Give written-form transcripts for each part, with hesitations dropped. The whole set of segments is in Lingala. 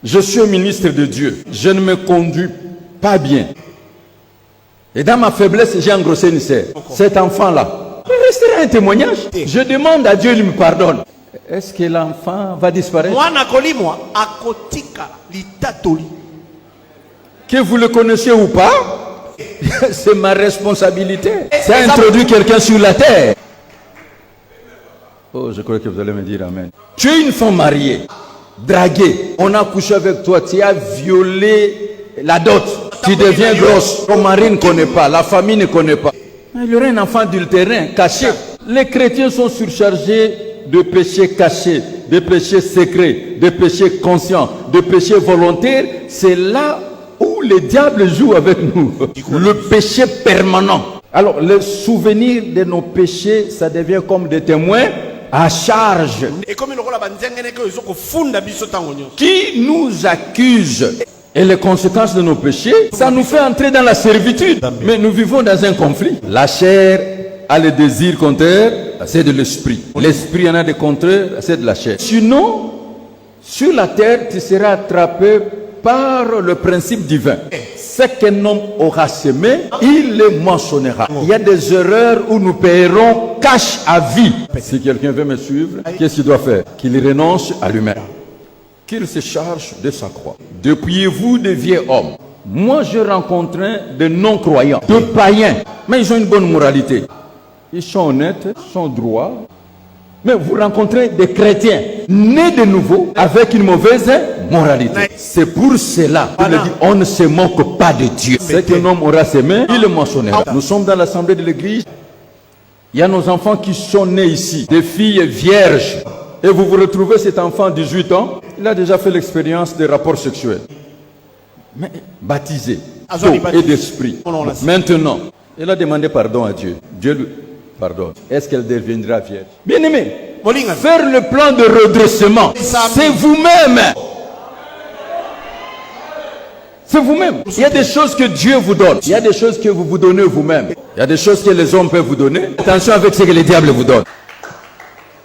Je suis un ministre de Dieu. Je ne me conduis pas bien. Et dans ma faiblesse, j'ai engrossé une sœur. Cet enfant-là, il restera un témoignage. Je demande à Dieu, il me pardonne. Est-ce que l'enfant va disparaître? Que vous le connaissiez ou pas, c'est ma responsabilité. C'est introduire quelqu'un sur la terre. Oh, je crois que vous allez me dire amen. Tu es une femme mariée, draguée. On a couché avec toi, tu as violé la dot. Tu deviens grosse. Ton mari ne connaît pas, la famille ne connaît pas. Il y aurait un enfant adultérin caché. Les chrétiens sont surchargés de péchés cachés, de péchés secrets, de péchés conscients, de péchés volontaires. C'est là où le diable joue avec nous. Le péché permanent. Alors, le souvenir de nos péchés, ça devient comme des témoins à charge. Qui nous accuse? Et les conséquences de nos péchés, ça nous fait entrer dans la servitude. Mais nous vivons dans un conflit. La chair a le désir contraire, c'est de l'esprit. L'esprit en a des contraires, c'est de la chair. Sinon, sur la terre, tu seras attrapé par le principe divin. Ce qu'un homme aura semé, il le moissonnera. Il y a des erreurs où nous paierons cash à vie. Si quelqu'un veut me suivre, qu'est-ce qu'il doit faire? Qu'il renonce à lui-même. Qu'il se charge de sa croix. Dépouillez-vous des vieux hommes. Moi, je rencontrais des non-croyants, de païens, mais ils ont une bonne moralité. Ils sont honnêtes, ils sont droits. Mais vous rencontrez des chrétiens nés de nouveau avec une mauvaise moralité. C'est pour cela qu'il dit on ne se moque pas de Dieu. Ce qu'un homme aura semé, il le moissonnera. Nous sommes dans l'assemblée de l'église. Il y a nos enfants qui sont nés ici, des filles vierges. Et vous vous retrouvez cet enfant de 18 ans, il a déjà fait l'expérience des rapports sexuels. Mais baptisé d'eau et d'esprit. Maintenant, il a demandé pardon à Dieu. Dieu lui pardonne. Est-ce qu'elle deviendra vierge? Bien aimé, faire le plan de redressement, c'est vous-même. C'est vous-même. Il y a des choses que Dieu vous donne. Il y a des choses que vous vous donnez vous-même. Il y a des choses que les hommes peuvent vous donner. Attention avec ce que les diables vous donnent.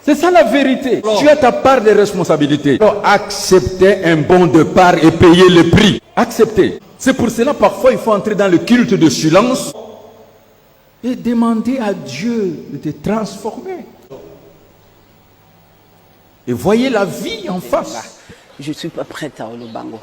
C'est ça la vérité. Tu as ta part de responsabilité. Alors, accepter un bon départ et payer le prix. Accepter. C'est pour cela parfois il faut entrer dans le culte de silence et demander à Dieu de te transformer. Et voyez la vie en face. Je ne suis pas prête à Olobango.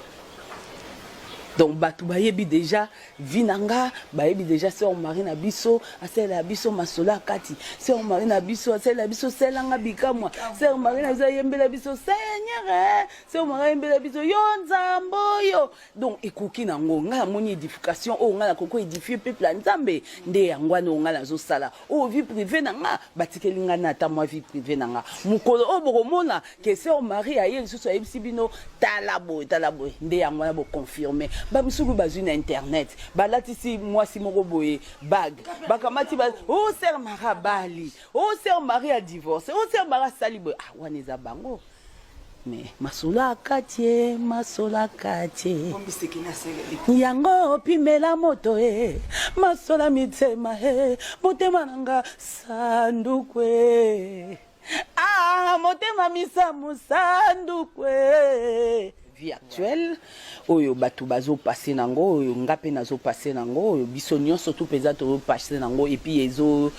Donc, Batoubayebi déjà, Vinanga, Bayebi déjà, c'est on marine abisso, c'est l'abisso masola kati, c'est on marine abisso, c'est l'abisso, c'est l'anga bikamwa, c'est on marine abisso, yembe l'abisso, Seigneur, c'est on marine abisso, yonzamboyo. Donc, écouki nango, nga moni édification, oh, nga la koko édifié peuple nzambe, nde yangwano nga la zo sala, oh, vie privée nanga, batikelinga nata moi vie privée nanga, mukolo, oh, boromona, que c'est on mari aye, sous sa ebsibino, talabo, nde yangwana bo confirmer. Bamsulu bazune internet balatisi mwasi moko boye bag bakamati ba oh sœur Marie bali oh sœur Marie a divorcé oh sœur Marie sali boye ah waneza bango mais masola katie yango pimela moto masola mitema motema nanga sandukwe ah motema misa musandukwe vie actuelle oyo batu bazo passer nango oyo ngape nazo passer nango oyo biso nyonso tout peza to passer nango et puis ezo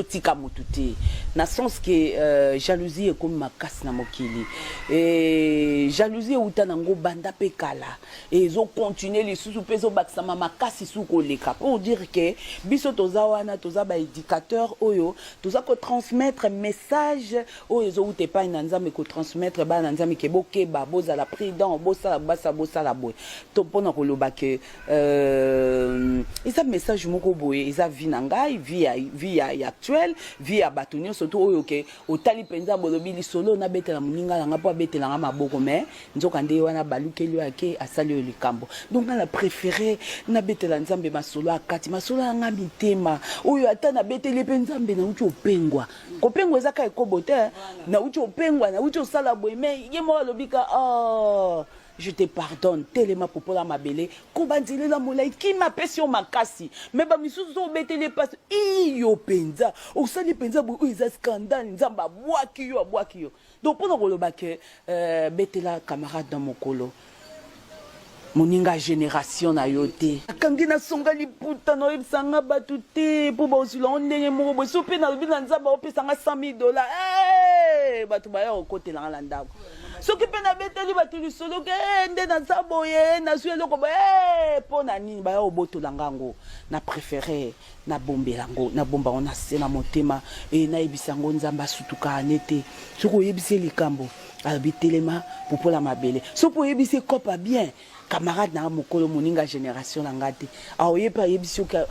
tika mututi na sens que jalousie est comme makasi na mokili et jalousie uta nango banda pe kala et ezo continuer les sous peso bakisa makasi suko leka pour dire que biso toza wana toza ba éducateur oyo toza ko transmettre message oyo ezo ute pa nzambe ko transmettre ba nzambe ke bokeba boza la prudent bosa la boy to pona ko loba ke isa message moko boye isa vinangai via actuel via batunyo surtout oyo ke otali penza bolobi lisolo na betela muninga nga po betela nga maboko mais nzoka nde wana balukeli yake asali yo likambo donc na préféré na betela nzambe masolo akati masolo nga mitema oyo ata na beteli penzambe na uti opengwa kopengwa ezaka ekobote na uti opengwa na uti osala boye mais ye mo lobika oh je te pardonne tellement pour la mabele kobanzile la molai qui m'appelle sur makasi mais ba misusu zo betele passe iyo penza osali penza bo iza scandale nzamba bwaki yo donc pour le ba que betela camarade dans mokolo moninga génération na yo te akangi nasonga liputa na oyebisanga bato te mpo baosula ngo ndenge moko boye so mpe nalobi na nzambe aopesanga $100,000 bato baya kokotelanga na ndako soki mpe nabeteli bato lisolo ke nde naza boye nazwi eloko boye mpo na nini baya obotolanga yango na préféré nabombela yango nabomba ngo na se na motema nayebisa yango nzambe asutukaa ne te soki oyebisi likambo alobi telema popola mabele soki oyebisi kopa bien camarade na mokolo moninga génération na ngate aoyepa yebisi ka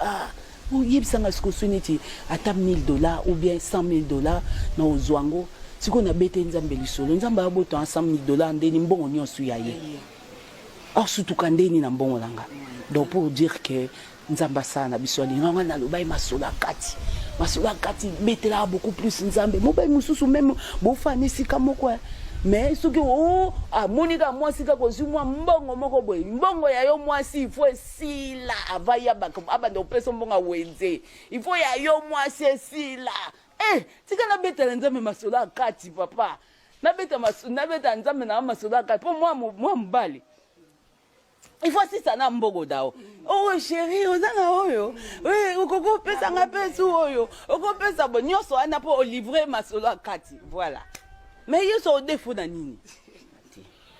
oyebisanga sikoso neti ata $1,000 ou bien $100,000 na ozwango siko na bete nzambe lisolo nzambe aboto $100,000 ndeni mbongo nyonso ya ye asutuka ndeni na mbongo langa donc pour dire que nzamba sana biso alinga na lobai masola kati betela beaucoup plus nzambe mobai mususu même bofani sika moko mais soki monika mwasi ka kozwi mwa mbongo moko boye mbongo ya yo mwasi ifo esila avaya abanda opesa mbongo awenze ifo ya yo mwasi esila tika nabetela nzambe masolo akati papa nabeta nzambe na masolo akati po mwa mbali il faut si ça na mbogo dao chérie ozanga oyo okokopesanga pesu oyo okopesa bo nyonso wana po olivrer masolo akati voilà. Mais il y a des défauts dans nini.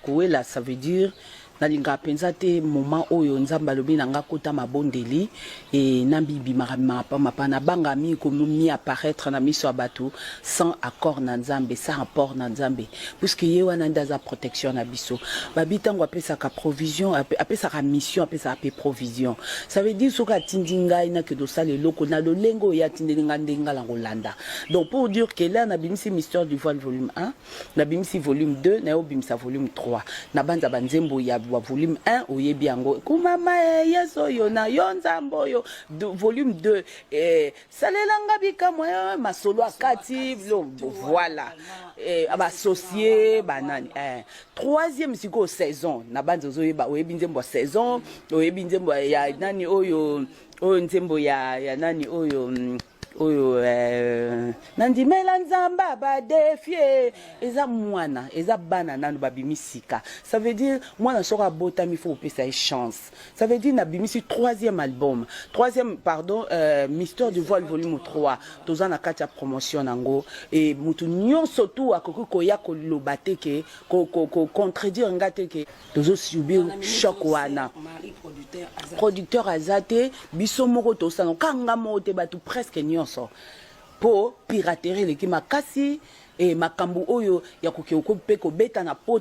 Kouela, ça veut dire nalinga penza te moment oyo nzamba lobi nanga kota mabondeli et nambibi mapa na banga mi comme mi apparaître na miso abatu sans accord na nzambe sans rapport na nzambe puisque yewa nanda za protection na biso babitango apesa ka provision apesa ka mission apesa ka provision ça veut dire soka tindinga ina ke do sale loko na lo lengo ya tindinga ndenga la Rolanda donc pour dire que là na bimisi mystère du voile volume 1 na bimisi volume 2 na obimisa volume 3 na banza banzembo ya volume 1 oyebi yango kumama yeso yo na yo nzambo yo volume 2 salelanga bikamwa masolo akati voilà abasocié banani troisième siko saison na banzo zoyeba oyebi nzembo saison oyebi nzembo ya nani oyo nzembo ya nani oyo nandimela nzamba badefie eza mwana eza bana nanu babimisika ça veut dire mwana soka bota mi faut pesa chance ça veut dire na bimisi troisième mystère du voile volume 3 toza na kati ya promotion nango et mutu nyonso tu akoki koya koloba te ke ko contredire ngate ke tozo subir choc wana producteur azate biso moko tosana kanga mote batu presque nyonso po piraterie leki makasi makambu oyo ya koke okope ko beta na poto